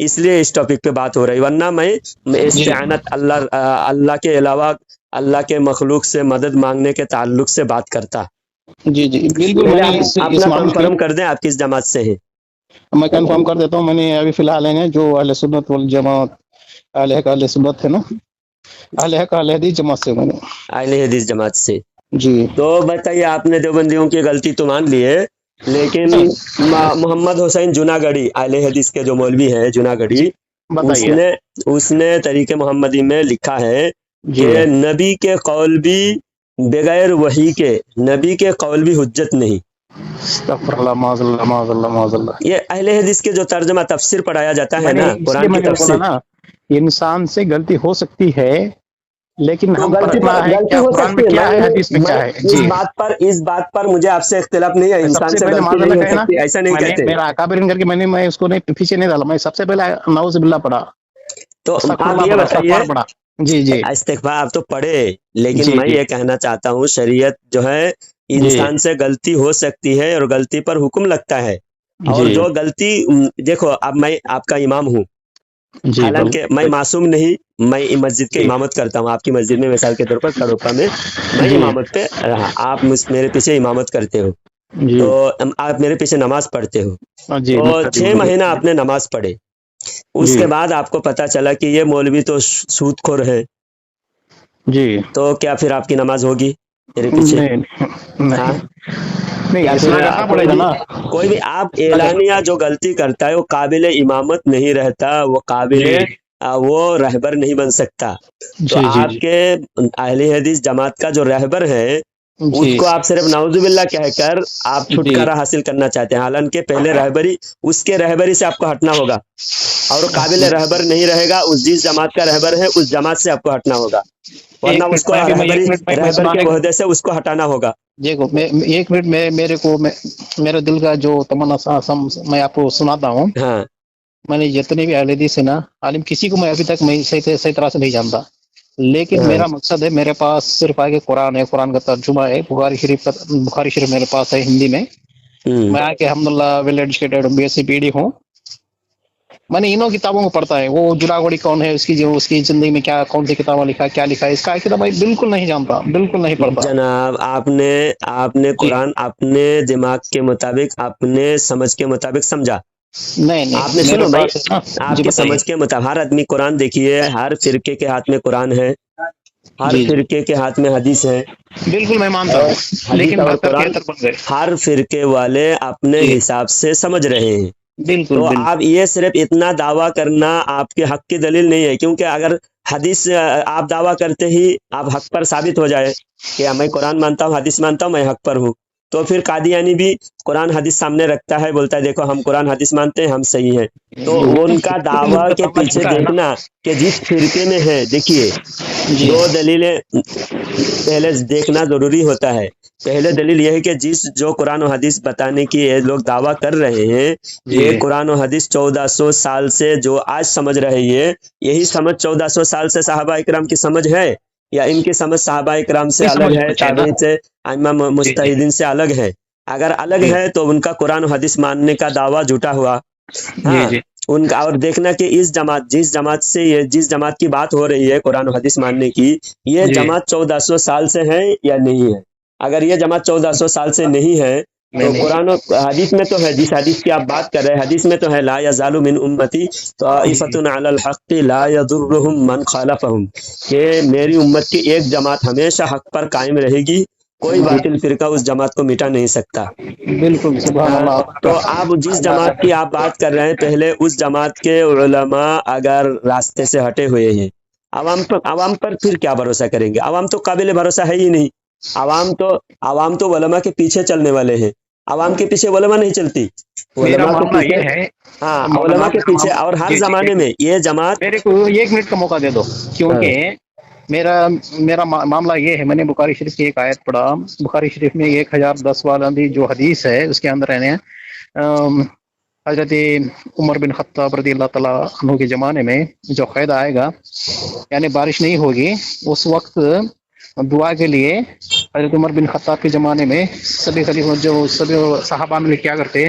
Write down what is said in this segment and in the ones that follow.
اس لیے اس ٹاپک پہ بات ہو رہی، ورنہ میں استعانت اللہ کے علاوہ اللہ کے مخلوق سے مدد مانگنے کے تعلق سے بات کرتا۔ جی جی بالکل، پہلے میں نے آپ اس اپنا معاملے کنفرم کر دیں آپ کس جماعت سے ہیں۔ میں کنفرم کر دیتا ہوں، میں نے ابھی فی الحال ہے جو اہل سنت والجماعت، اہل حق اہل سنت ہے نا، اہل حق اہل حدیث جماعت سے میں نے۔ اہل حدیث جماعت سے، جی تو بتائیے آپ نے دیوبندیوں کی غلطی تو مان لی ہے، لیکن محمد حسین جناگڑھی اہل حدیث کے جو مولوی ہے جناگڑھی، بتائیے۔ اس نے طریق محمدی میں لکھا ہے جی کہ نبی کے قول بھی بغیر وحی کے، نبی کے قول بھی حجت نہیں۔ استغفر اللہ، معاذ اللہ، معاذ اللہ، معاذ اللہ۔ یہ اہل حدیث کے جو ترجمہ تفسیر پڑھایا جاتا ہے میں نے نا، اس لیے قرآن میں کی نے بولا تفسیر، نا، انسان سے غلطی ہو سکتی ہے، لیکن تو ہم پر غلطی اتنا ہے غلطی کیا ہو قرآن میں سکتی ہے، کیا ہے، حدیث میں کیا ہے۔ جی اس بات پر مجھے آپ سے اختلاف نہیں ہے، سب انسان سے سے پہلے غلطی معاذ نہیں اللہ ہو کہنا، سکتی ایسا نہیں میں نے کہتے۔ میرا اکابرین کر کے میں اس کو نہیں پیچھے نہیں ڈالا، میں سب سے پہلے نعوذ باللہ پڑھا، تو استغفر آپ اللہ یہ پڑھا، بتائیے، استغفار پڑھا۔ جی جی استغفار آپ تو پڑھے، لیکن جی میں جی یہ کہنا چاہتا ہوں شریعت جو ہے جی انسان سے غلطی ہو سکتی ہے اور غلطی پر حکم لگتا ہے، اور جی جو غلطی دیکھو اب میں آپ کا امام ہوں، جی حالانکہ میں معصوم نہیں، میں مسجد کے جی امامت کرتا ہوں، آپ کی مسجد میں مثال کے طور پر کڑوپا میں میں جی امامت پہ رہا، آپ میرے پیچھے امامت کرتے ہو، جی تو آپ میرے پیچھے نماز پڑھتے ہو، جی تو 6 مہینہ آپ نے نماز پڑھے، اس جی کے بعد آپ کو پتا چلا کہ یہ مولوی تو سود خور ہے، جی تو کیا پھر آپ کی نماز ہوگی میرے پیچھے؟ نہیں ہاں، نہیں نہیں، کیا پھر اصلاح کرنا پڑے گا نا، کوئی بھی آپ اصلاح اعلانیہ جو غلطی کرتا ہے وہ قابل امامت نہیں رہتا، وہ قابل جی وہ رہبر نہیں بن سکتا۔ تو جی جی آپ کے اہل حدیث جماعت کا جو رہبر ہے اس جی کو آپ صرف نعوذ باللہ کہہ کر آپ جی چھٹکارا حاصل کرنا چاہتے ہیں، حالانکہ پہلے رہبری اس کے رہبری سے آپ کو ہٹنا ہوگا، اور وہ قابل رہبر نہیں رہے گا، اس جس جماعت کا رہبر ہے اس جماعت سے آپ کو ہٹنا ہوگا، ورنہ ایک اس منٹ کو میں ایک منٹ میں رہبر کے سنانے کو، عہدے سے اس کو ہٹانا ہوگا۔ دیکھو ایک منٹ میں میرے کو میرے دل کا جو تمنا میں آپ کو سناتا ہوں۔ ہاں میں نے جتنے بھی اہل حدیث ہے نا، عالم کسی کو میں ابھی تک میں صحیح طرح سے نہیں جانتا، لیکن ہاں میرا مقصد ہے، میرے پاس صرف آگے قرآن ہے، قرآن کا ترجمہ ہے، بخاری شریف میرے پاس ہے ہندی میں، ہوں میں آگے الحمدللہ ویل ایجوکیٹڈ BSc PhD ہوں، میں نے انہوں کتابوں کو پڑھتا ہے، وہ جناگڑھی کون ہے، اس کی زندگی میں کیا کون سی کتابیں لکھا ہے، کیا لکھا ہے، اس کا کتاب میں بالکل نہیں جانتا، بالکل نہیں پڑھتا۔ جناب آپ نے جی قرآن اپنے دماغ کے مطابق اپنے سمجھ کے مطابق سمجھا، نہیں آپ نے نہیں، میرے سنو بھائی، پاس ہے نا۔ آپ جی کے بتائیے۔ سمجھ کے مطابق ہر آدمی قرآن دیکھیے، ہر فرقے کے ہاتھ میں قرآن ہے، ہر جی جی فرقے کے ہاتھ میں حدیث ہے، بالکل میں مانتا اور ہوں، حدیث لیکن اور بہتر قرآن بہتر بن گئے۔ ہر فرقے والے اپنے جی حساب سے سمجھ رہے ہیں، بالکل تو بالکل آپ یہ صرف اتنا دعویٰ کرنا آپ کے حق کی دلیل نہیں ہے، کیونکہ اگر حدیث آپ دعویٰ کرتے ہی آپ حق پر ثابت ہو جائے کہ میں قرآن مانتا ہوں، حدیث مانتا ہوں، میں حق پر ہوں، تو پھر قادیانی بھی قرآن حدیث سامنے رکھتا ہے، بولتا ہے دیکھو ہم قرآن حدیث مانتے ہیں، ہم صحیح ہیں، تو ان کا دعویٰ ان کا کے دعویٰ پیچھے جھوٹا ہے نا۔ دیکھنا کہ جس فرقے میں ہے، دیکھیے جی 2 دلیلیں پہلے دیکھنا ضروری ہوتا ہے۔ پہلے دلیل یہ ہے کہ جو قرآن و حدیث بتانے کی یہ لوگ دعویٰ کر رہے ہیں، جی یہ قرآن و حدیث 1400 سال سے جو آج سمجھ رہے ہیں، یہی سمجھ 1400 سال سے صحابہ اکرام کی سمجھ ہے، یا ان کی سمجھ صحابہ اکرام سے یہ الگ سمجھ ہے، ہونا چاہیے نا۔ تابعین سے، ائمہ جی جی مجتہدین سے الگ ہے؟ اگر الگ جی ہے تو ان کا قرآن و حدیث ماننے کا دعویٰ جھوٹا ہوا۔ جی ہاں، جی ان کا، اور دیکھنا کہ جس جماعت کی بات ہو رہی ہے قرآن و حدیث ماننے کی، یہ جی جماعت 1400 سال سے ہے یا نہیں ہے؟ اگر یہ جماعت 1400 سال سے نہیں ہے تو نہیں نہیں قرآن و حدیث میں تو ہے، جس حدیث کی آپ بات کر رہے ہیں حدیث میں تو ہے لا یزال من امتی طائفۃ علی الحق لا یضرهم من خالفهم، کہ میری امت کی ایک جماعت ہمیشہ حق پر قائم رہے گی، کوئی باطل فرقہ اس جماعت کو مٹا نہیں سکتا۔ بالکل سبحان ہاں، تو آپ جس جماعت کی آپ بات کر رہے ہیں، پہلے اس جماعت کے علماء اگر راستے سے ہٹے ہوئے ہیں، عوام پر پھر کیا بھروسہ کریں گے؟ عوام تو قابل بھروسہ ہے ہی نہیں، عوام تو علماء کے پیچھے چلنے والے ہیں، عوام کے پیچھے علماء نہیں چلتی، میرا علماء کے معاملہ پیچھے، یہ ہے ہاں مولانا، علماء کے میرا پیچھے، معاملہ، اور ہر جی جی زمانے میں یہ جماعت، میرے کو 1 منٹ کا موقع دے دو، ہاں کیونکہ میرا معاملہ یہ ہے، میں نے بخاری شریف کی ایک آیت پڑھا، بخاری شریف میں 1010 والا جو حدیث ہے اس کے اندر ہے حضرت عمر بن خطاب رضی اللہ تعالیٰ عنہ کے زمانے میں جو قید آئے گا، یعنی بارش نہیں ہوگی، اس وقت دعا کے لیے حضرت عمر بن خطاب کے زمانے میں سبھی صحابہ میں کیا کرتے،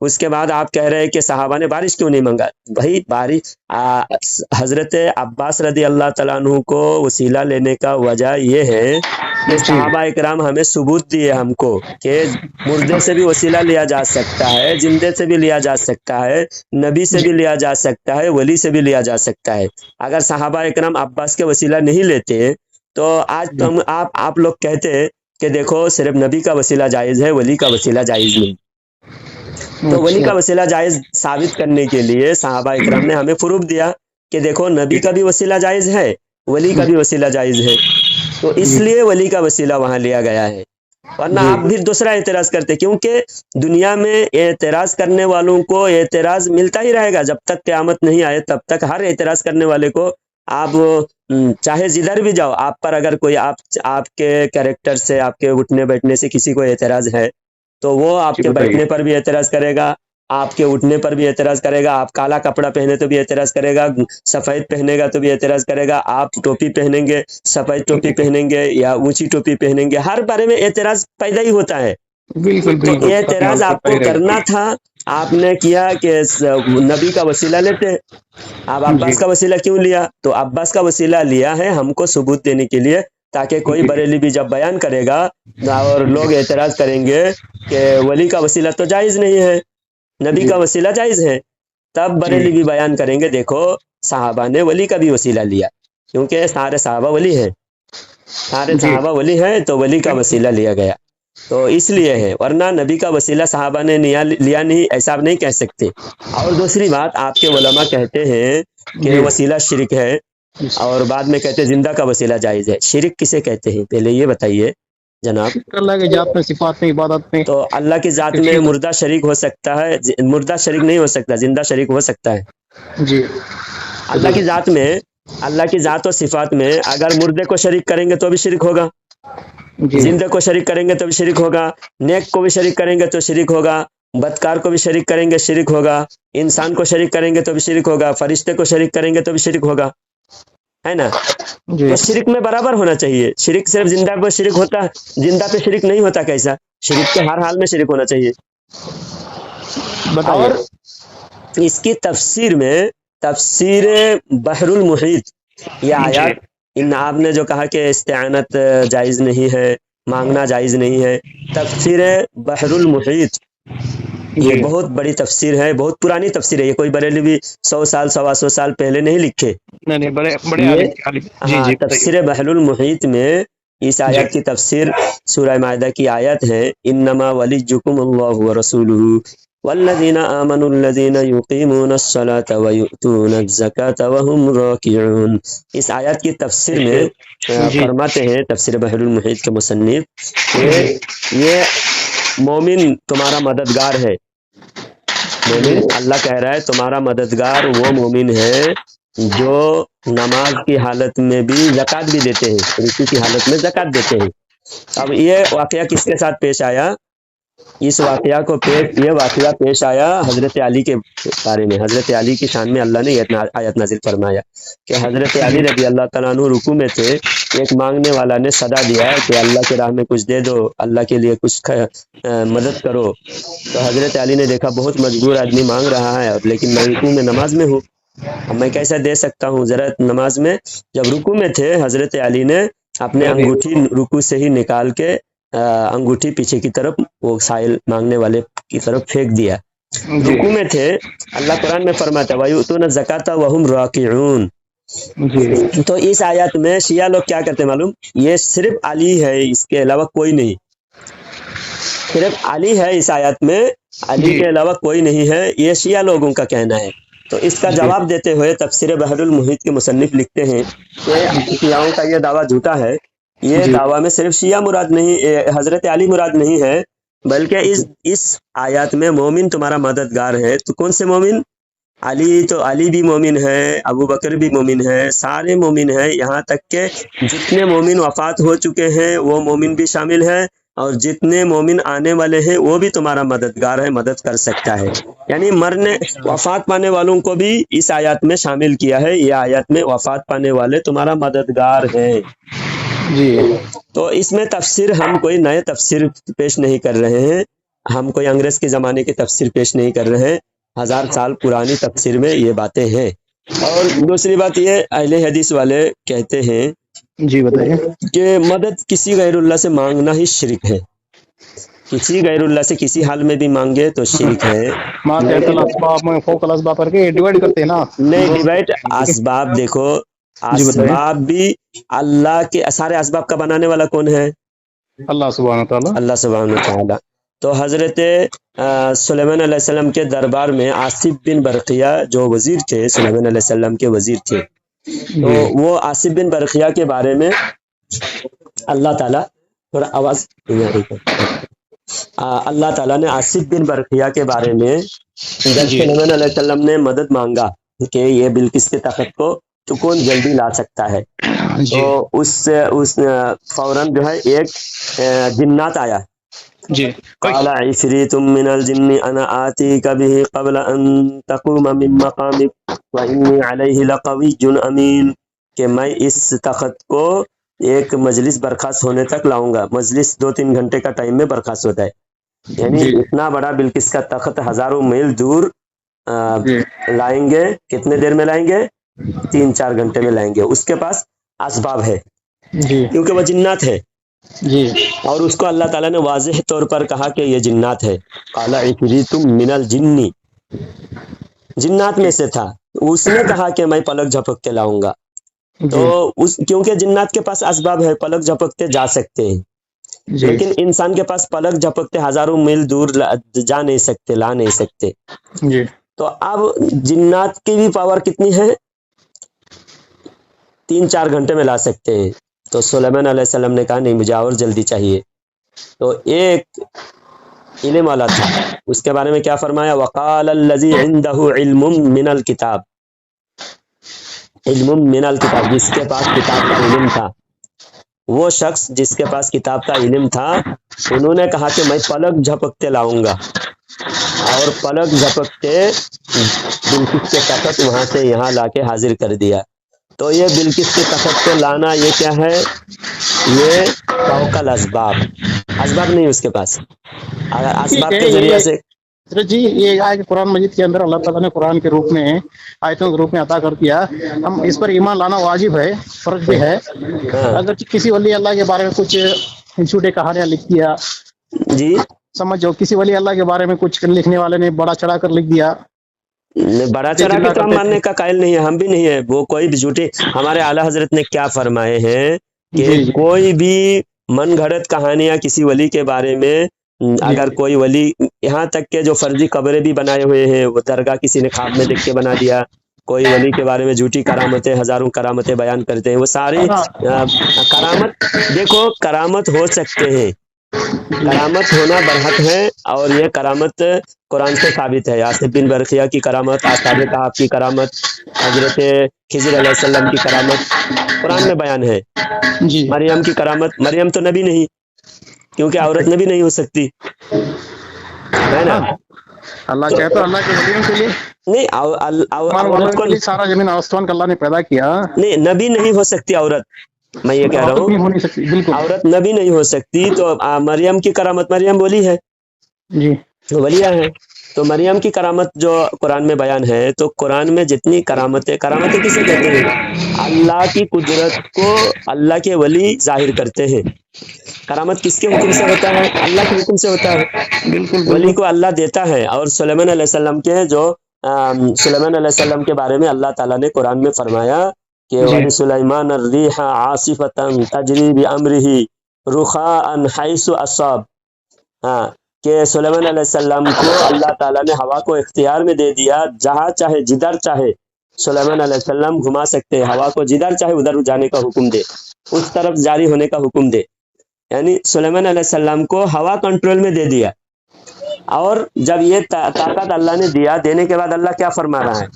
اس کے بعد آپ کہہ رہے ہیں کہ صحابہ نے بارش کیوں نہیں مانگا. بھائی بارش حضرت عباس رضی اللہ تعالیٰ عنہ کو وسیلہ لینے کا وجہ یہ ہے کہ صحابہ اکرام ہمیں ثبوت دیے ہم کو کہ مردے سے بھی وسیلہ لیا جا سکتا ہے، زندے سے بھی لیا جا سکتا ہے، نبی سے بھی لیا جا سکتا ہے، ولی سے بھی لیا جا سکتا ہے. اگر صحابہ اکرام عباس کے وسیلہ نہیں لیتے تو آج تم آپ لوگ کہتے کہ دیکھو صرف نبی کا وسیلہ جائز ہے، ولی کا وسیلہ جائز نہیں. تو ولی کا وسیلہ جائز ثابت کرنے کے لیے صحابہ اکرام نے ہمیں پروف دیا کہ دیکھو نبی کا بھی وسیلہ جائز ہے، ولی کا بھی وسیلہ جائز ہے، تو اس لیے ولی کا وسیلہ وہاں لیا گیا ہے. ورنہ آپ بھی دوسرا اعتراض کرتے، کیونکہ دنیا میں اعتراض کرنے والوں کو اعتراض ملتا ہی رہے گا جب تک قیامت نہیں آئے. تب تک ہر اعتراض کرنے والے کو آپ چاہے جدھر بھی جاؤ، آپ پر اگر کوئی آپ کے کریکٹر سے، آپ کے اٹھنے بیٹھنے سے کسی کو اعتراض ہے تو وہ آپ کے بیٹھنے پر بھی اعتراض کرے گا، آپ کے اٹھنے پر بھی اعتراض کرے گا، آپ کالا کپڑا پہنے تو بھی اعتراض کرے گا، سفید پہنے گا تو بھی اعتراض کرے گا، آپ ٹوپی پہنیں گے، سفید ٹوپی پہنیں گے یا اونچی ٹوپی پہنیں گے، ہر بارے میں اعتراض پیدا ہی ہوتا ہے. بالکل تو اعتراض آپ کو کرنا تھا، آپ نے کیا کہ نبی کا وسیلہ لیتے. آپ عباس کا وسیلہ کیوں لیا؟ تو عباس کا وسیلہ لیا ہے ہم کو ثبوت دینے کے لیے، تاکہ کوئی بریلی بھی جب بیان کرے گا اور لوگ اعتراض کریں گے کہ ولی کا وسیلہ تو جائز نہیں ہے، نبی کا وسیلہ جائز ہے، تب بریلی بھی بیان کریں گے دیکھو صحابہ نے ولی کا بھی وسیلہ لیا، کیونکہ سارے صحابہ ولی ہیں، سارے صحابہ ولی ہیں تو ولی کا وسیلہ لیا گیا. تو اس لیے ہے، ورنہ نبی کا وسیلہ صحابہ نے لیا نہیں ایسا آپ نہیں کہہ سکتے. اور دوسری بات، آپ کے علماء کہتے ہیں کہ وسیلہ شرک ہے، اور بعد میں کہتے ہیں زندہ کا وسیلہ جائز ہے. شرک کسے کہتے ہیں پہلے یہ بتائیے جناب. اللہ کی ذات میں، صفات میں، عبادت میں. تو اللہ کی ذات میں مردہ شریک ہو سکتا ہے، مردہ شریک نہیں ہو سکتا، زندہ شریک ہو سکتا ہے. جی. اللہ کی ذات میں، اللہ کی ذات و صفات میں اگر مردے کو شریک کریں گے تو بھی شرک ہوگا، زندہ کو شریک کریں گے تو بھی شرک ہوگا، نیک کو بھی شریک کریں گے تو شرک ہوگا، بدکار کو بھی شریک کریں گے شرک ہوگا، انسان کو شریک کریں گے تو بھی شرک ہوگا، فرشتے کو شریک کریں گے تو بھی شرک ہوگا، ہے نا. تو شرک میں برابر ہونا چاہیے. شرک صرف زندہ پہ شرک ہوتا ہے، زندہ پہ شرک نہیں ہوتا. کیسا؟ شرک کے ہر حال میں شرک ہونا چاہیے. اور اس کی تفسیر میں، تفسیر بحر المحیط، یہ آیات آپ نے جو کہا کہ استعانت جائز نہیں ہے، مانگنا جائز نہیں ہے، تفسیر بحر المحیط یہ بہت بڑی تفسیر ہے، بہت پرانی تفسیر ہے. یہ کوئی بریلوی 100 سال 125 سال پہلے نہیں لکھے. تفسیر بحر المحیط میں اس آیت کی تفسیر سورہ مائدہ کی آیت ہے، انما ولیجکم اللہ ورسولہ والذین آمنوا الذین یقیمون الصلاة ویؤتون الزکاة وهم راکعون. اس آیت کی تفسیر میں فرماتے ہیں تفسیر بحر المحیط کے مصنف کہ یہ مومن تمہارا مددگار ہے. مومن، اللہ کہہ رہا ہے تمہارا مددگار وہ مومن ہے جو نماز کی حالت میں بھی زکوٰۃ بھی دیتے ہیں، رکوع کی حالت میں زکوٰۃ دیتے ہیں. اب یہ واقعہ کس کے ساتھ پیش آیا؟ یہ واقعہ پیش آیا حضرت علی کے بارے میں. حضرت علی کی شان میں اللہ نے یہ آیت نازل فرمایا کہ حضرت علی رضی اللہ تعالیٰ عنہ رکوع میں تھے، ایک مانگنے والا نے صدا دیا کہ اللہ کے راہ میں کچھ دے دو، اللہ کے لیے کچھ مدد کرو. تو حضرت علی نے دیکھا بہت مجبور آدمی مانگ رہا ہے، لیکن میں رکوع میں نماز میں ہوں، اب میں کیسا دے سکتا ہوں. ذرا نماز میں جب رکوع میں تھے، حضرت علی نے اپنے انگوٹھی رکوع سے ہی نکال کے انگوٹھی پیچھے کی طرف وہ سائل مانگنے والے کی طرف پھینک دیا. رکوع میں تھے. اللہ قرآن میں فرماتا ہے وَيُؤْتُونَ الزَّكَاةَ وَهُمْ رَاكِعُونَ. تو اس آیات میں شیعہ لوگ کیا کرتے معلوم؟ یہ صرف علی ہے، اس کے علاوہ کوئی نہیں، صرف علی ہے اس آیات میں، علی کے علاوہ کوئی نہیں ہے، یہ شیعہ لوگوں کا کہنا ہے. تو اس کا جواب دیتے ہوئے تفسیر بحر المحیط کے مصنف لکھتے ہیں کہ شیعوں کا یہ دعویٰ جھوٹا ہے. یہ دعویٰ میں صرف شیعہ مراد نہیں، حضرت علی مراد نہیں ہے، بلکہ اس آیات میں مومن تمہارا مددگار ہے. تو کون سے مومن؟ علی. تو علی بھی مومن ہے، ابو بکر بھی مومن ہے، سارے مومن ہیں، یہاں تک کہ جتنے مومن وفات ہو چکے ہیں وہ مومن بھی شامل ہے، اور جتنے مومن آنے والے ہیں وہ بھی تمہارا مددگار ہے، مدد کر سکتا ہے. یعنی مرنے وفات پانے والوں کو بھی اس آیات میں شامل کیا ہے. یہ آیات میں وفات پانے والے تمہارا مددگار ہیں. تو اس میں تفسیر ہم کوئی نئے تفسیر پیش نہیں کر رہے ہیں، ہم کوئی انگریز کے زمانے کی تفسیر پیش نہیں کر رہے ہیں، 1000 سال پرانی تفسیر میں یہ باتیں ہیں۔ اور دوسری بات یہ، اہل حدیث والے کہتے ہیں جی بتائیے۔ کہ مدد کسی غیر اللہ سے مانگنا ہی شرک ہے، کسی غیر اللہ سے کسی حال میں بھی مانگے تو شرک ہے۔ ماتحت الاسباب میں فوق الاسباب کر کے ڈیوائڈ کرتے ہیں نا۔ نہیں ڈیبیٹ، اسباب دیکھو، جی بتائیے۔ اسباب بھی اللہ کے، سارے اسباب کا بنانے والا کون ہے؟ اللہ سبحانہ تعالیٰ۔ اللہ سبحانہ وتعالی۔ تو حضرت سلیمان علیہ السلام کے دربار میں آصف بن برقیہ جو وزیر تھے، سلیمان علیہ السلام کے وزیر تھے، تو وہ آصف بن برقیہ کے بارے میں اللہ تعالیٰ، تھوڑا آواز اللہ تعالیٰ نے آصف بن برقیہ کے بارے میں جب سلیمان علیہ السلام نے مدد مانگا کہ یہ بلقیس کے تخت کو تو کون جلدی لا سکتا ہے، تو اس فوراً جو ہے ایک جنات آیا، جی قال عفریت من الجن انا آتیک به قبل ان تقوم من مقامک وانی علیہ لقوی امین، کہ میں اس تخت کو ایک مجلس برخاست ہونے تک لاؤں گا۔ مجلس 2-3 گھنٹے کا ٹائم میں برخاست ہوتا ہے، یعنی اتنا بڑا بلقیس کا تخت ہزاروں میل دور لائیں گے، کتنے دیر میں لائیں گے؟ 3-4 گھنٹے میں لائیں گے۔ اس کے پاس اسباب ہے کیونکہ وہ جنات ہے، اور اس کو اللہ تعالیٰ نے واضح طور پر کہا کہ یہ جنات ہے۔ قال عفریت من الجن، جنات میں سے تھا، اس نے کہا کہ میں پلک جھپکتے لاؤں گا، تو کیونکہ جنات کے پاس اسباب ہے، پلک جھپکتے جا سکتے ہیں، لیکن انسان کے پاس پلک جھپکتے ہزاروں میل دور جا نہیں سکتے، لا نہیں سکتے۔ تو اب جنات کی بھی پاور کتنی ہے؟ 3-4 گھنٹے میں لا سکتے ہیں۔ تو سلیمان علیہ السلام نے کہا نہیں، مجھے اور جلدی چاہیے۔ تو ایک علم والا تھا، اس کے بارے میں کیا فرمایا؟ وقال الذی عنده علم من الکتاب، علم من الکتاب، جس کے پاس کتاب کا علم تھا، وہ شخص جس کے پاس کتاب کا علم تھا، انہوں نے کہا کہ میں پلک جھپکتے لاؤں گا، اور پلک جھپکتے بلقیس کے تخت وہاں سے یہاں لا کے حاضر کر دیا۔ تو یہ بلقیس کے تخت کو لانا، یہ کیا ہے؟ یہ فوق الاسباب، اسباب نہیں اس کے پاس، اگر اسباب کے ذریعے سے جی یہ آیت قرآن مجید کے اندر اللہ تعالیٰ نے قرآن کے روپ میں، آیتوں کے روپ میں عطا کر دیا، ہم اس پر ایمان لانا واجب ہے، فرض بھی ہے۔ اگر کسی ولی اللہ کے بارے میں کچھ جھوٹے کہانیاں لکھ دیا، جی سمجھو کسی ولی اللہ کے بارے میں کچھ لکھنے والے نے بڑا چڑھا کر لکھ دیا، بڑا چڑھا کے تو ہم ماننے کا قائل نہیں ہے، ہم بھی نہیں ہے، وہ کوئی بھی جھوٹے، ہمارے اعلیٰ حضرت نے کیا فرمائے ہیں کہ کوئی بھی من گھڑت کہانیاں کسی ولی کے بارے میں، اگر کوئی ولی، یہاں تک کہ جو فرضی قبریں بھی بنائے ہوئے ہیں، وہ درگاہ کسی نے خواب میں دیکھ کے بنا دیا، کوئی ولی کے بارے میں جھوٹی کرامتیں، ہزاروں کرامتیں بیان کرتے ہیں، وہ ساری کرامت، دیکھو کرامت ہو سکتے ہیں، کرامت ہونا برحق ہے، اور یہ کرامت قرآن سے ثابت ہے۔ آصف بن برقیہ کی کرامت، اصحاب کہف کی کرامت، حضرت خضر علیہ السلام کی کرامت قرآن میں بیان ہے۔ مریم کی کرامت، مریم تو نبی نہیں، کیونکہ عورت نبی نہیں ہو سکتی ہے نا، اللہ چاہے تو اللہ کے ولیوں کے لیے نہیں، عورت کو سارا زمین آسمان کا اللہ نے پیدا کیا، نہیں، نبی نہیں ہو سکتی عورت، میں یہ کہہ رہا ہوں عورت نبی نہیں ہو سکتی۔ تو مریم کی کرامت، مریم ولی ہے، ولیہ ہے، تو مریم کی کرامت جو قرآن میں بیان ہے، تو قرآن میں جتنی کرامتیں کسے کہتے ہیں؟ اللہ کی قدرت کو اللہ کے ولی ظاہر کرتے ہیں۔ کرامت کس کے حکم سے ہوتا ہے؟ اللہ کے حکم سے ہوتا ہے، ولی کو اللہ دیتا ہے۔ اور سلیمان علیہ السلام کے جو سلیمان علیہ السلام کے بارے میں اللہ تعالیٰ نے قرآن میں فرمایا کہ وَلِسُلَيْمَانَ الرِّيحَ عَاصِفَةً تَجْرِي بِأَمْرِهِ رُخَاءً حَيْثُ أَصَابَ، کہ سلیمان علیہ السلام کو اللہ تعالیٰ نے ہوا کو اختیار میں دے دیا، جہاں چاہے جدھر چاہے سلیمان علیہ السلام گھما سکتے ہیں، ہوا کو جدھر چاہے ادھر جانے کا حکم دے، اس طرف جاری ہونے کا حکم دے، یعنی سلیمان علیہ السلام کو ہوا کنٹرول میں دے دیا۔ اور جب یہ طاقت اللہ نے دینے کے بعد اللہ کیا فرما رہا ہے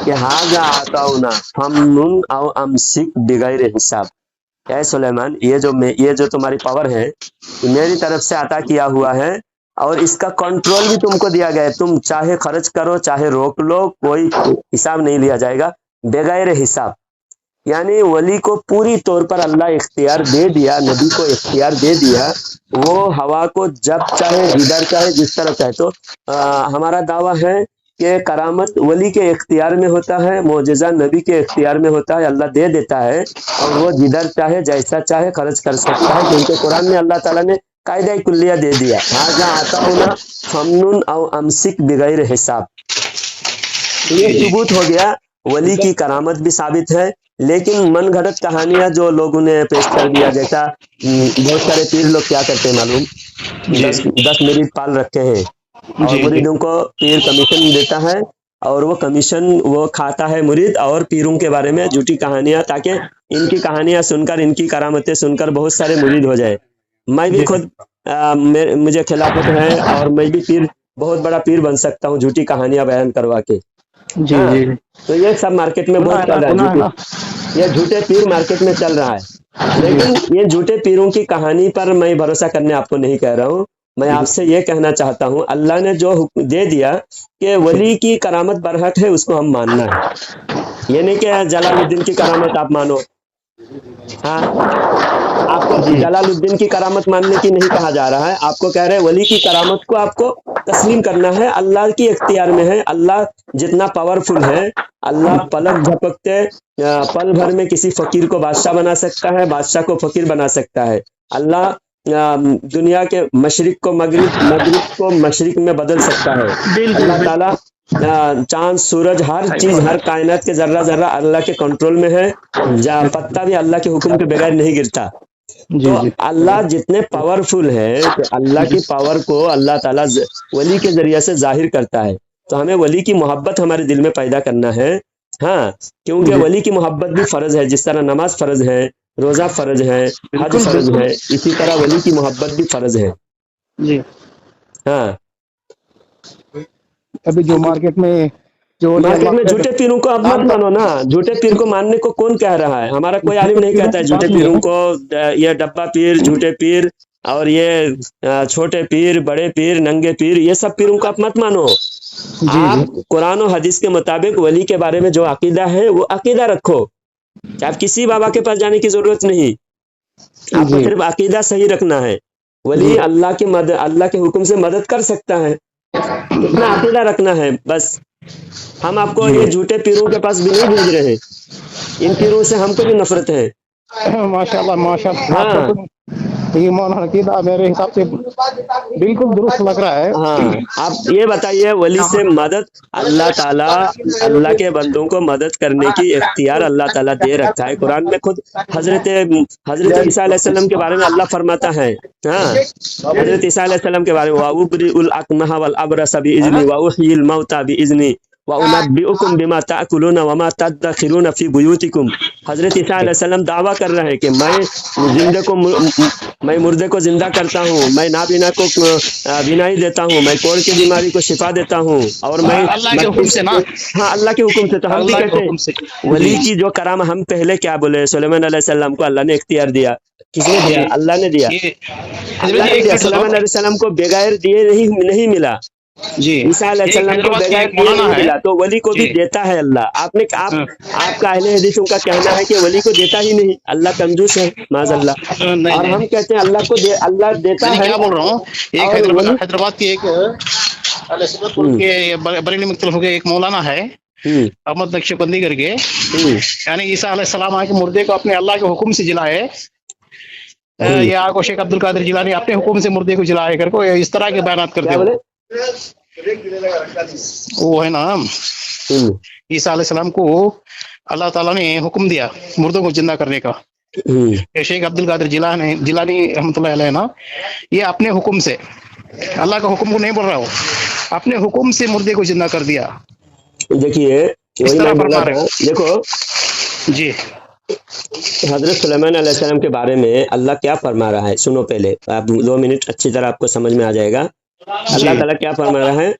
کہ ھذا عطاؤنا فامنن او امسک بغیر حساب، اے سلیمان، یہ جو تمہاری پاور ہے، میری طرف سے عطا کیا ہوا ہے، اور اس کا کنٹرول بھی تم کو دیا گیا ہے، تم چاہے خرچ کرو چاہے روک لو، کوئی حساب نہیں لیا جائے گا، بغیر حساب۔ یعنی ولی کو پوری طور پر اللہ اختیار دے دیا، نبی کو اختیار دے دیا، وہ ہوا کو جب چاہے جدھر چاہے جس طرح چاہے. تو ہمارا دعویٰ ہے کہ کرامت ولی کے اختیار میں ہوتا ہے، معجزہ نبی کے اختیار میں ہوتا ہے، اللہ دے دیتا ہے اور وہ جدھر چاہے جیسا چاہے خرچ کر سکتا ہے، کیونکہ قرآن میں اللہ تعالیٰ نے قاعدہ کلیہ دے دیا، ھذا عطاؤنا فمنن او امسک بغیر حساب. یہ ثبوت ہو گیا ولی کی کرامت بھی ثابت ہے. لیکن من گھڑت کہانیاں جو لوگوں نے پیش کر دیا، جیسا بہت سارے پیر لوگ کیا کرتے ہیں معلوم، جی 10 مرید پال رکھے ہیں اور جی مریدوں کو پیر کمیشن دیتا ہے، اور وہ کمیشن وہ کھاتا ہے مرید، اور پیروں کے بارے میں جھوٹی کہانیاں، تاکہ ان کی کہانیاں سن کر، ان کی کرامتیں سن کر بہت سارے مرید ہو جائے. میں بھی جی خود مجھے خلافت ہے اور میں بھی پیر، بہت بڑا پیر بن سکتا ہوں جھوٹی کہانیاں بیان کروا کے. جی ہاں، جی تو یہ سب مارکیٹ میں گناہ بہت ہے چل نا، رہا ہے، گناہ ہے نا. یہ جھوٹے پیر مارکیٹ میں چل رہا ہے. لیکن یہ جھوٹے پیروں کی کہانی پر میں بھروسہ کرنے آپ کو نہیں کہہ رہا ہوں. میں آپ سے یہ کہنا چاہتا ہوں، اللہ نے جو حکم دے دیا کہ ولی کی کرامت برحق ہے، اس کو ہم ماننا ہے. یہ نہیں کہ جلال الدین کی کرامت آپ مانو. ہاں، آپ کو جی جلال الدین کی کرامت ماننے کی نہیں کہا جا رہا ہے، آپ کو کہہ رہے ہیں ولی کی کرامت کو آپ کو تسلیم کرنا ہے، اللہ کی اختیار میں ہے. اللہ جتنا پاورفل ہے، اللہ پلک جھپکتے پل بھر میں کسی فقیر کو بادشاہ بنا سکتا ہے، بادشاہ کو فقیر بنا سکتا ہے. اللہ دنیا کے مشرق کو مغرب، مغرب کو مشرق میں بدل سکتا ہے. بالکل اللہ تعالیٰ چاند، سورج، ہر چیز، ہر کائنات کے ذرہ ذرہ اللہ کے کنٹرول میں ہے. پتا بھی اللہ کے حکم کے بغیر نہیں گرتا. جی تو جی اللہ جتنے پاورفل ہے، تو اللہ کی پاور کو اللہ تعالیٰ ولی کے ذریعے سے ظاہر کرتا ہے. تو ہمیں ولی کی محبت ہمارے دل میں پیدا کرنا ہے. ہاں، کیونکہ جی ولی کی محبت بھی فرض ہے، جس طرح نماز فرض ہے، روزہ فرض ہے، حج بالکل فرض بالکل. ہے، اسی طرح ولی کی محبت بھی فرض ہے. جی ہاں، ابھی جو مارکیٹ میں جو ولی مارکیٹ اللہ میں کا جھوٹے پیروں کو اب نام مت مانو نا. جھوٹے پیر کو ماننے کو کون کہہ رہا ہے؟ ہمارا کوئی عالم جھوٹے نہیں پیروں کہتا ہے کی جھوٹے بات نہیں پیروں ہے. کو یہ ڈبہ پیر، جھوٹے پیر، اور یہ چھوٹے پیر، بڑے پیر، ننگے پیر، یہ سب پیروں کو آپ مت مانو. جی جی آپ قرآن و حدیث کے مطابق ولی کے بارے میں جو عقیدہ ہے وہ عقیدہ رکھو. آپ کسی بابا کے پاس جانے کی ضرورت نہیں، آپ کو جی صرف عقیدہ صحیح رکھنا ہے. جی ولی اللہ کی مدد، اللہ کے حکم سے مدد کر سکتا ہے، اتنا عقیدہ رکھنا ہے بس. ہم آپ کو جی یہ جھوٹے پیروں کے پاس بھی نہیں بھیج رہے ہیں، ان پیروں سے ہم کو بھی نفرت ہے. ماشاء اللہ ماشاء اللہ. آپ کا ہاں تو ایمان عقیدہ میرے حساب سے بالکل درست لگ رہا ہے. ہاں، آپ یہ بتائیے، ولی سے مدد اللہ تعالیٰ، اللہ کے بندوں کو مدد کرنے کی اختیار اللہ تعالیٰ دے رکھا ہے. قرآن میں خود حضرت عیسیٰ علیہ السلام کے بارے میں اللہ فرماتا ہے. ہاں، حضرت عیسیٰ علیہ السلام کے بارے میں وَأُبْرِئُ الْأَكْمَحَ وَالْأَبْرَصَ بِإِذْنِي وَأُحْيِي الْمَوْتَى بِإِذْنِي وَأُنَبِّئُكُم بِمَا تَأْكُلُونَ وَمَا تَدَّخِرُونَ فِي بُيُوتِكُم. حضرت عیسیٰ علیہ السلام دعویٰ کر رہے ہیں کہ میں مردے کو زندہ کرتا ہوں، میں نابینا کو بینائی دیتا ہوں، میں کوڑ کی بیماری کو شفا دیتا ہوں، اور میں اللہ کے مٹی حکم سے نا. ہاں، اللہ کے حکم سے. تو ہم بھی اللہ کے کہتے ہیں حکم سے. ولی جی کی جو کرام، ہم پہلے کیا بولے، سلیمان علیہ السلام کو اللہ نے اختیار دیا. کس نے دیا؟ جی اللہ نے دیا. یہ حضرت اللہ جی نے ایک دیا. منٹ سنو. سلیمان علیہ السلام کو بغیر دیے نہیں ملا. جی عیسیٰ علیہ ایک السلام کو حیدرآباد کے بغیر ایک دیے مولانا نہیں ہے. ملا. تو ولی کو بھی جی دیتا ہے اللہ. ہاں. آپ کا اہل حدیثوں کا کہنا ہے کہ ولی کو دیتا ہی نہیں، اللہ کنجوس ہے معاذ اللہ. نہیں اور نہیں ہم کہتے ہیں اللہ کو اللہ دیتا میں ہے. کیا بول رہا ہوں. ایک اور ولی حیدرآباد کی ایک علیہ سنت پور کے بریلی مختلف ہو گئے ایک مولانا ہے ہوں احمد نقش بندی کر کے. ہوں یعنی عیسیٰ علیہ السلام آ کے مردے کو اپنے اللہ کے حکم سے جلائے. ہوں یا کو شیخ عبد القادر جیلانی اپنے حکم سے مردے کو جلائے کر کو اس طرح کے بیانات کرتے کیا ہو. بولے؟ وہ ہے نا ہوں عیسیٰ علیہ السلام کو اللہ تعالیٰ نے حکم دیا مردوں کو زندہ کرنے کا. ہوں شیخ عبد القادر جیلانی رحمۃ اللہ علیہ نا، یہ اپنے حکم سے، اللہ کا حکم کو نہیں بول رہا ہو، اپنے حکم سے مردے کو زندہ کر دیا. دیکھیے، اس وہی طرح میں بولا فرما تھا. رہے. دیکھو، جی حضرت سلیمان علیہ السلام کے بارے میں اللہ کیا فرما رہا ہے، سنو پہلے. آپ 2 منٹ اچھی طرح آپ کو سمجھ میں آ جائے گا. اللہ جی تعالیٰ کیا فرما رہا ہے؟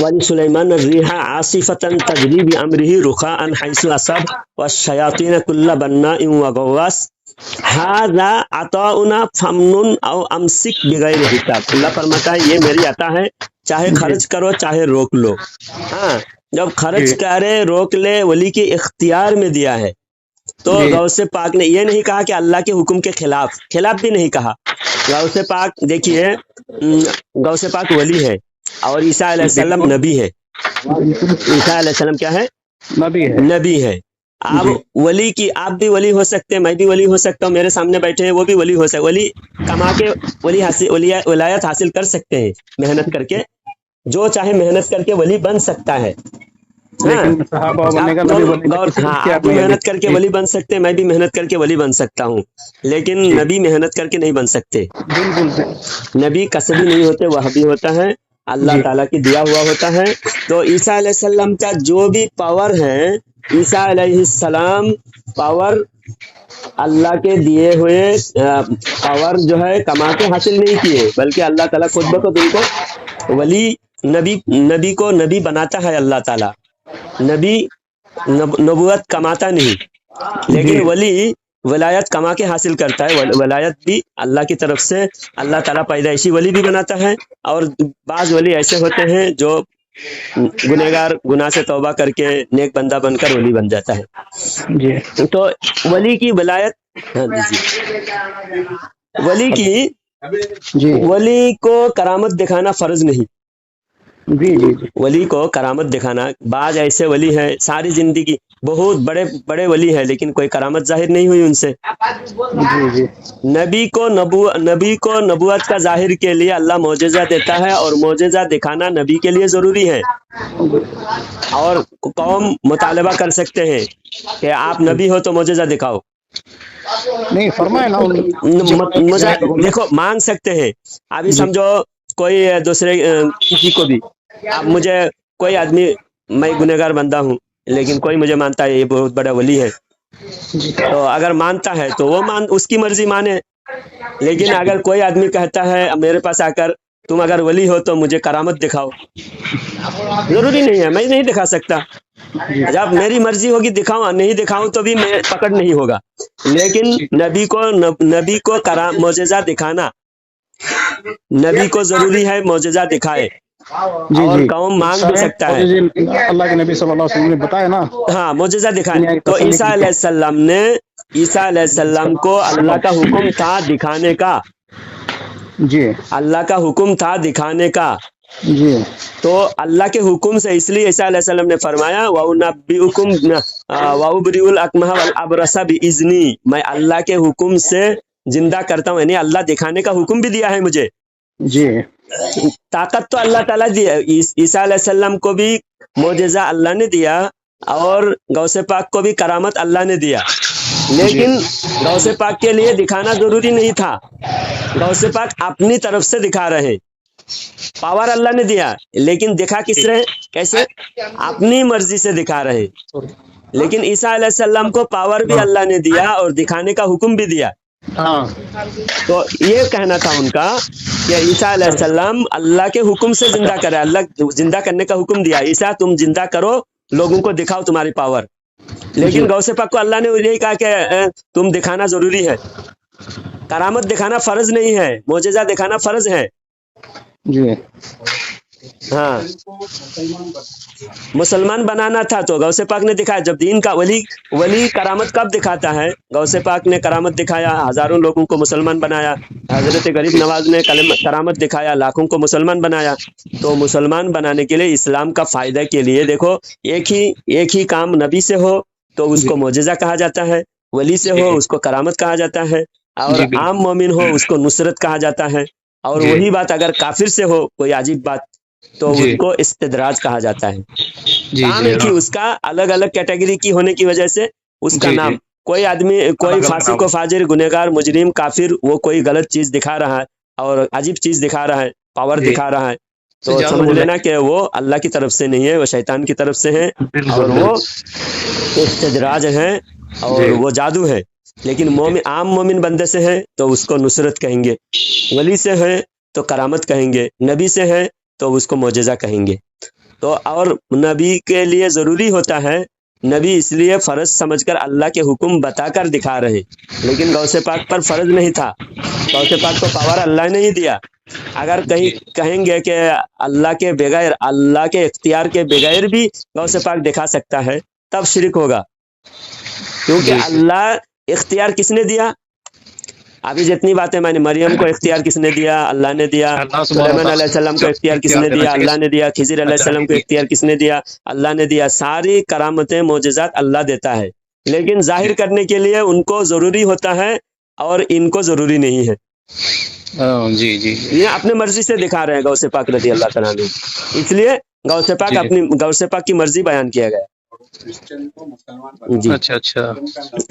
وَلِسُلَيْمَانَ الرِّيحَ عَاصِفَةً تَجْرِي بِأَمْرِهِ رُخَاءً حَيْثُ أَصَابَ وَالشَّيَاطِينَ كُلَّ بَنَّاءٍ وَغَوَّاصٍ هَذَا عَطَاؤُنَا فَامْنُنْ أَوْ أَمْسِكْ بِغَيْرِ حِسَاب. اللہ فرماتا ہے یہ میری عطا ہے، چاہے جی خرچ کرو چاہے روک لو. ہاں، جب جی خرچ کرے روک لے، ولی کے اختیار میں دیا ہے. تو جی غوث پاک نے یہ نہیں کہا کہ اللہ کے حکم کے خلاف بھی نہیں کہا. غوث پاک دیکھیے غوث پاک ولی ہے اور عیسیٰ علیہ السلام بالکل نبی ہے. عیسیٰ علیہ السلام کیا ہے؟ نبی ہے. نبی ہے. آپ جی ولی کی آپ بھی ولی ہو سکتے ہیں, میں بھی ولی ہو سکتا ہوں, میرے سامنے بیٹھے ہیں وہ بھی ولی ہو سکتے, ولی کما کے ولایت حاصل کر سکتے ہیں محنت کر کے, جو چاہے محنت کر کے ولی بن سکتا ہے. ہاں لیکن صحابہ بننے کا آپ نبی بننے کا کسی ہاں اختیار آپ بھی نہیں ہے. محنت کر کے جی ولی بن سکتے ہیں, میں بھی محنت کر کے ولی بن سکتا ہوں, لیکن جی نبی محنت کر کے نہیں بن سکتے. بالکل. نبی کسبی نہیں ہوتے, وہابی ہوتا ہے, اللہ جی تعالیٰ کی دیا ہوا ہوتا ہے. تو عیسیٰ علیہ السلام کا جو بھی پاور ہے, عیسیٰ علیہ السلام پاور اللہ کے دیے ہوئے پاور جو ہے کما کے حاصل نہیں کیے, بلکہ اللہ تعالیٰ خود بخود ان کو ولی نبی کو نبی بناتا ہے. اللہ تعالیٰ نبی نبوت کماتا نہیں, جی لیکن ولی ولایت کما کے حاصل کرتا ہے. ولایت بھی اللہ کی طرف سے اللہ تعالیٰ پیدائشی ولی بھی بناتا ہے, اور بعض ولی ایسے ہوتے ہیں جو گنہگار گناہ سے توبہ کر کے نیک بندہ بن کر ولی بن جاتا ہے. جی تو ولی کی ولایت, ہاں جی, ولی کی جی ولی کو کرامت دکھانا فرض نہیں. جی جی جی ولی کو کرامت دکھانا, بعض ایسے ولی ہیں ساری زندگی بہت بڑے بڑے ولی ہیں لیکن کوئی کرامت ظاہر نہیں ہوئی ان سے. جی جی نبی کو نبوت کا ظاہر کے لیے اللہ معجزہ دیتا ہے, اور معجزہ دکھانا نبی کے لیے ضروری ہے. اور قوم مطالبہ کر سکتے ہیں کہ آپ نبی ہو تو معجزہ دکھاؤ. نہیں فرمائے نا دیکھو مانگ سکتے ہیں. ابھی جی سمجھو کوئی دوسرے کسی کو بھی, آپ مجھے کوئی آدمی, میں گنہگار بندہ ہوں لیکن کوئی مجھے مانتا ہے یہ بہت بڑا ولی ہے, تو اگر مانتا ہے تو وہ اس کی مرضی مانے. لیکن اگر کوئی آدمی کہتا ہے میرے پاس آ کر تم اگر ولی ہو تو مجھے کرامت دکھاؤ, ضروری نہیں ہے, میں نہیں دکھا سکتا. جب میری مرضی ہوگی دکھاؤں, نہیں دکھاؤں تو بھی میں پکڑ نہیں ہوگا. لیکن نبی کو معجزہ دکھانا, نبی کو ضروری ہے معجزہ دکھائے, جی اور جی قوم مانگ بھی سکتا ہے. اللہ کے نبی صلی اللہ علیہ وسلم نے بتایا نا. ہاں معجزہ دکھائے. دنیا کی تو تسلی عیسیٰ کے علیہ لیے. السلام نے, عیسیٰ علیہ السلام کو اللہ کا حکم تھا دکھانے کا, جی اللہ کا حکم تھا دکھانے کا. جی تو اللہ کے حکم سے, اس لیے عیسیٰ علیہ السلام نے فرمایا وَأُبْرِئُ الْأَكْمَحَ وَالْأَبْرَصَ بِإِذْنِي, میں اللہ کے حکم سے زندہ کرتا ہوں, یعنی اللہ دکھانے کا حکم بھی دیا ہے مجھے. جی طاقت تو اللہ تعالیٰ دی ہے. عیسیٰ علیہ السلام کو بھی معجزہ اللہ نے دیا, اور غوث پاک کو بھی کرامت اللہ نے دیا, لیکن غوث پاک کے لیے دکھانا ضروری نہیں تھا. غوث پاک اپنی طرف سے دکھا رہے, پاور اللہ نے دیا, لیکن دکھا کس رہے, کیسے, اپنی مرضی سے دکھا رہے. لیکن عیسیٰ علیہ السلام کو پاور بھی اللہ نے دیا اور دکھانے کا حکم بھی دیا. ہاں تو یہ کہنا تھا ان کا کہ عیسیٰ علیہ السلام اللہ کے حکم سے زندہ کرے, اللہ زندہ کرنے کا حکم دیا, عیسیٰ تم زندہ کرو, لوگوں کو دکھاؤ تمہاری پاور. لیکن غوث پاک کو اللہ نے یہی کہا کہ تم دکھانا ضروری ہے, کرامت دکھانا فرض نہیں ہے, معجزہ دکھانا فرض ہے. جی ہاں مسلمان بنانا تھا تو غوث پاک نے دکھایا. جب دین کا ولی کرامت کب دکھاتا ہے, غوث پاک نے کرامت دکھایا, ہزاروں لوگوں کو مسلمان بنایا. حضرت غریب نواز نے کرامت دکھایا, لاکھوں کو مسلمان بنایا. تو مسلمان بنانے کے لیے, اسلام کا فائدہ کے لیے, دیکھو ایک ہی کام نبی سے ہو تو اس کو معجزہ کہا جاتا ہے, ولی سے ہو اس کو کرامت کہا جاتا ہے, اور عام مومن ہو اس کو نصرت کہا جاتا ہے. اور وہی بات اگر کافر سے ہو کوئی عجیب بات تو اس کو استدراج کہا جاتا ہے. کام ایک ہی, اس کا الگ الگ کیٹیگری کی ہونے کی وجہ سے اس کا نام. کوئی آدمی, کوئی فاسق و فاجر, گنہگار, مجرم, کافر, وہ کوئی غلط چیز دکھا رہا ہے اور عجیب چیز دکھا رہا ہے, پاور دکھا رہا ہے, تو سمجھ لینا کہ وہ اللہ کی طرف سے نہیں ہے, وہ شیطان کی طرف سے ہے, اور وہ استدراج ہے اور وہ جادو ہے. لیکن عام مومن بندے سے ہے تو اس کو نصرت کہیں گے, ولی سے ہے تو کرامت کہیں گے, نبی سے ہے تو اس کو معجزہ کہیں گے. تو اور نبی کے لیے ضروری ہوتا ہے, نبی اس لیے فرض سمجھ کر اللہ کے حکم بتا کر دکھا رہے, لیکن غوث پاک پر فرض نہیں تھا. غوث پاک کو پاور اللہ نے ہی دیا. اگر کہیں گے کہ اللہ کے بغیر, اللہ کے اختیار کے بغیر بھی غوث پاک دکھا سکتا ہے, تب شرک ہوگا. کیونکہ جی اللہ اختیار کس نے دیا؟ ابھی جتنی باتیں میں نے، مریم کو اختیار کس نے دیا؟ اللہ نے دیا. اللہ سبحانہ سلیمان علیہ وتعالی السلام کو اختیار کس نے دینا دیا؟ چاہیے. اللہ نے دیا. خضر علیہ اچھا السلام کو اختیار کس نے دیا؟ اللہ نے دیا. ساری کرامتیں معجزات اللہ دیتا ہے، لیکن ظاہر کرنے کے لیے ان کو ضروری ہوتا ہے اور ان کو ضروری نہیں ہے. جی جی یہ اپنے مرضی سے دکھا رہے ہیں غوث پاک رضی اللہ تعالیٰ عنہ، اس لیے غوث پاک جی. اپنی غوث پاک کی مرضی بیان کیا گیا. جی اچھا اچھا.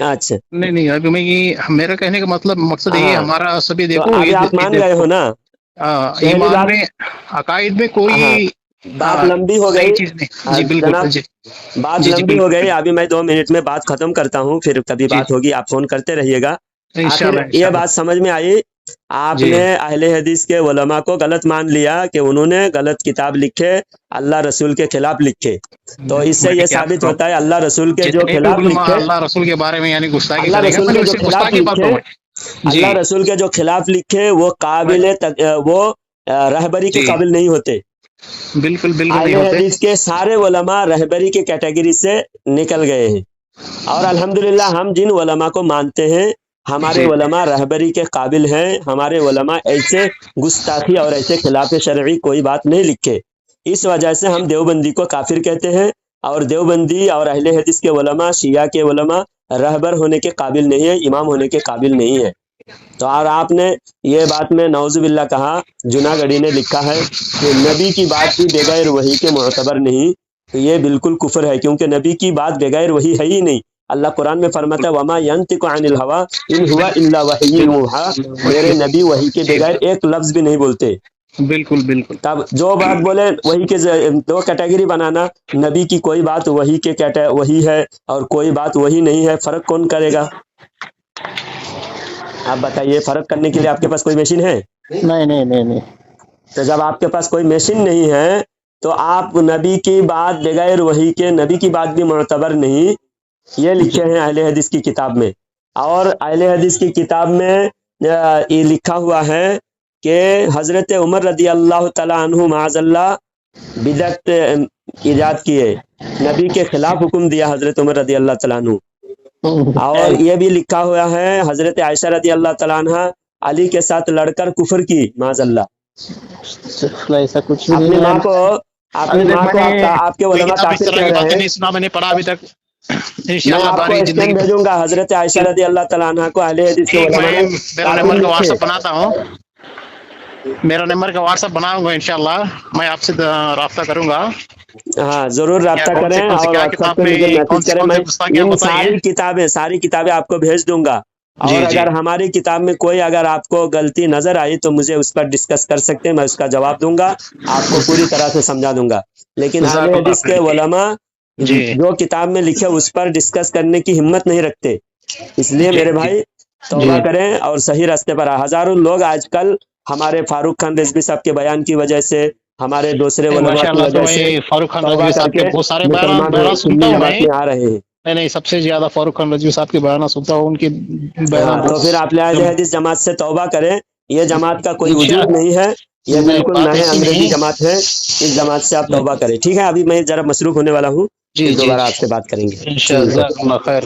اچھا، نہیں نہیں، ابھی میں یہ میرا کہنے کا مقصد یہ ہے، ہاں ہمارا سبھی تو دیکھو ابھی آپ مان گئے ہو نا. پہلی ایمان بات، میں عقائد میں ہاں کوئی بات لمبی ہو نئی گئی. چیز نہیں. جی بالکل. جناب جی بات جی جی لمبی ہو بالکل گئی، بالکل. ابھی میں 2 منٹ میں بات ختم کرتا ہوں، پھر کبھی جی بات ہوگی آپ فون کرتے رہیے گا. آخر انشاءاللہ یہ انشاءاللہ. بات سمجھ میں آئی، آپ جی نے اہل حدیث کے علماء کو غلط مان لیا کہ انہوں نے غلط کتاب لکھے، اللہ رسول کے خلاف لکھے. تو اس سے میں یہ کیا ثابت کروں، ہوتا ہے اللہ رسول کے جو جتنے بھی خلاف علماء لکھے، اللہ رسول کے بارے میں یعنی گستاخی اللہ کریں گے، رسول میں کے جو اسے خلاف گستاخی باتوں لکھے، میں. جی اللہ رسول کے جو خلاف لکھے وہ قابل وہ رہبری کے جی قابل نہیں ہوتے. بالکل بالکل اہل نہیں ہوتے. حدیث کے سارے علماء رہبری کے کیٹیگری سے نکل گئے ہیں، اور الحمدللہ ہم جن علماء کو مانتے ہیں ہمارے جی علماء رہبری کے قابل ہیں. ہمارے علماء ایسے گستاخی اور ایسے خلاف شرعی کوئی بات نہیں لکھے. اس وجہ سے ہم دیوبندی کو کافر کہتے ہیں، اور دیوبندی اور اہل حدیث کے علماء، شیعہ کے علماء رہبر ہونے کے قابل نہیں ہے، امام ہونے کے قابل نہیں ہے. تو اور آپ نے یہ بات میں نعوذ باللہ کہا، جناگڑھی نے لکھا ہے کہ نبی کی بات بھی بغیر وحی کے معتبر نہیں. تو یہ بالکل کفر ہے، کیونکہ نبی کی بات بغیر وحی ہے ہی نہیں. اللہ قرآن میں فرماتا ہے وما ينطق عن الهوى ان هو الا وحی یوحى، میرے نبی وحی کے جی بغیر ایک لفظ بھی نہیں بولتے. بالکل بالکل. تب جو بات بولے وہی کے دو کیٹیگری بنانا، نبی کی کوئی بات وہی کے وہی ہے اور کوئی بات وہی نہیں ہے، فرق کون کرے گا؟ آپ بتائیے، فرق کرنے کے لیے آپ کے پاس کوئی مشین ہے؟ نہیں نہیں نہیں نہیں. تو جب آپ کے پاس کوئی مشین نہیں ہے تو آپ نبی کی بات بغیر وحی کے، نبی کی بات بھی معتبر نہیں، یہ لکھے ہیں اہل حدیث کی کتاب میں. اور اہل حدیث کی کتاب میں یہ لکھا ہوا ہے کہ حضرت عمر رضی اللہ تعالیٰ عنہ معاذ اللہ بدعت ایجاد کیے، نبی کے خلاف حکم دیا حضرت عمر رضی اللہ تعالیٰ عنہ. اور یہ بھی لکھا ہوا ہے حضرت عائشہ رضی اللہ تعالیٰ عنہ علی کے ساتھ لڑ کر کفر کی معاذ اللہ. ایسا کچھ بھی اپنی نہیں ہے. ماں کو ابھی تک میں نے آپ کے کوئی علماء کتاب اس کافر طرح کہہ کی رہے باتیں ہیں. نہیں سنا میں نے پڑھا ابھی تک. میں انشاءاللہ آپ کو باری اسکین زندگی میں. بھیجوں گا، حضرت عائشہ رضی اللہ تعالیٰ عنہ کو اہل حدیث کے ٹھیک، علماء میں نے میرا کافر نمبر کا لکھے. واٹس ایپ بناتا ہوں. میرا نمبر کا واٹس ایپ بناؤں گا انشاءاللہ، میں آپ سے رابطہ کروں گا. ہاں ضرور یا رابطہ کون کریں، سے اور کیا واٹس ایپ کتاب پہ میں مجھے میسج کریں. کون میں سے گستاخی آپ ان بتائیے. ساری کتابیں آپ کو بھیج دوں گا. اور جی جی اگر ہماری کتاب میں کوئی اگر آپ کو غلطی نظر آئی تو مجھے اس پر ڈسکس کر سکتے ہیں، میں اس کا جواب دوں گا، آپ کو پوری طرح سے سمجھا دوں گا. لیکن اہل جزاک اللہ حدیث کے خیر. علماء جی جو کتاب میں لکھے اس پر ڈسکس کرنے کی ہمت نہیں رکھتے. اس لیے جی میرے جی بھائی جی توبہ کریں اور صحیح راستے پر آئیں. ہزاروں لوگ آج کل ہمارے فاروق خان رضوی صاحب کے بیان کی وجہ سے، ہمارے دوسرے علماء ماشاء کی اللہ. تو وجہ سے میں فاروق خان توبہ رضوی کر صاحب کے کے بہت سارے مسلمان بیانات سنتا سنی ہوں جماعت میں. میں آ رہے ہیں. نہیں سب سے زیادہ فاروق خان رضوی صاحب کے بیانات سنتا ہوں، ان کے ہاں بیانات تو پھر آپ اہل بہت حدیث جماعت سے توبہ کریں. یہ جماعت کا کوئی وجود انشاءاللہ. نہیں ہے، یہ نہیں بالکل بات نئے ایسی انگریزی نہیں. جماعت ہے. اس جماعت سے آپ توبہ کریں. ٹھیک ہے، ابھی میں ذرا مصروف ہونے والا ہوں، جی پھر جی دوبارہ آپ سے بات کریں گے. انشاءاللہ. ٹھیک ہے. جزاک اللہ خیر.